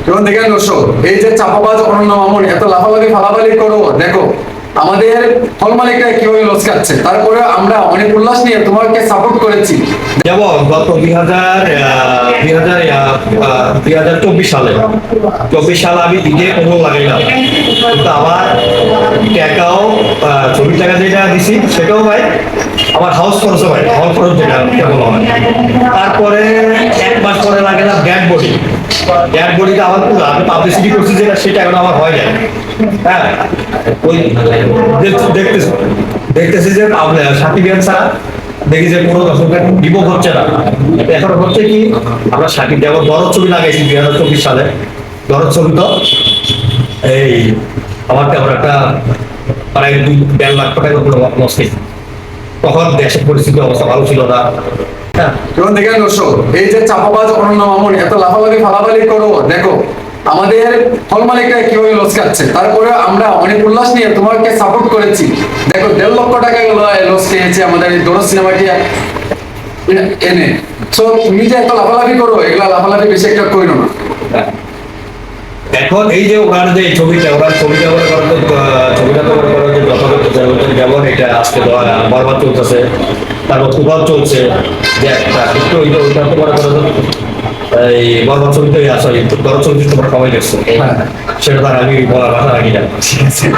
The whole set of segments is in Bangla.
যেমন দেখেন দর্শক, এই যে চাপাবাজ অনন্য মামুন এত লাফালাফি ফালাফালি করো, দেখো আমাদের হল মালিকরা কিভাবে লস খাচ্ছে, তারপরে আমরা অনেক উল্লাস নিয়ে তোমাকে সাপোর্ট করেছি। যেমন গত 2024 সালে আমি ঈদে কোনো লাগাইলাম, কিন্তু আমার টাকাও ছবির টাকা যেটা দিছি সেটাও ভাই আমার হাউস খরচও ভাই, হল খরচ যেটা কেমন হয়। তারপরে 1 মাস পরে লাগালাম ড্যাড বডিতে আমার পুরো আমি পাবলিসিটি করছি যেটা সেটা এখন আমার হয় না। হ্যাঁ, ওই দেখতেছি যে সার্টিফিকেট ছাড়া দেখি যে কোনো দর্শকের বিভোগ হচ্ছে না। এখন হচ্ছে কি, আমরা সাকিব যেমন দরদ ছবি লাগাইছি 2024 সালে, দরদ ছবি তো এই আমার তেমন একটা প্রায় 2-1.5 লাখ টাকার উপরে লস খেয়েছি। তখন দেশের পরিস্থিতি অবস্থা ভালো ছিল না। যেমন দেখেন দর্শক, এই যে চাপাবাজ অনন্য মামুন এত লাফালাফি ফালাফালি করো, দেখো আমাদের হল মালিকরা কিভাবে লস খাচ্ছে, তারপরে আমরা অনেক উল্লাস নিয়ে তোমাকে সাপোর্ট করেছি। দেখো 1.5 লক্ষ টাকা লস খেয়েছে আমাদের এই দরদ সিনেমাটি এনে। সো তুমি যে এত লাফালাফি করো, এগুলা লাফালাফি বেশি একটা করো না। এখন এই যে ওনার যে ছবিটা ছবিটা মনে করো ছবিটা তো মনে করো যে যথাযথ যেমন এটা আজকে বরবাদ চলতেছে, তারপর কুবাদ চলছে যে একটা, কিন্তু ওইটা তো মনে করো এই বরবাদ ছবিতে আসলে দরদ ছবিতে তোমরা সবাই দেখছো, সেটা তার আমি বলার কথা রাখি না।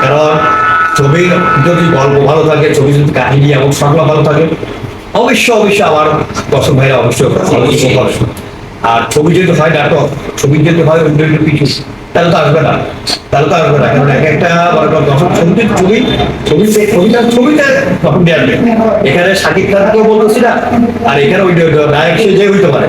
কারণ ছবি যদি গল্প ভালো থাকে, ছবি যদি কাহিনী এবং সংলাপ ভালো থাকে, অবশ্যই আমার দর্শক ভাইরা অবশ্যই। আর ছবি যদি হয় নাটক, ছবি যদি হয় অন্য কিছু, তাহলে তো আসবে না, কারণ এক একটা দর্শক ছবিটা তখন দিয়ে আসবে। এখানে শাকিব খানকেও বলতেছি না, আর এখানে ওই নায়ক সে যে হইতে পারে।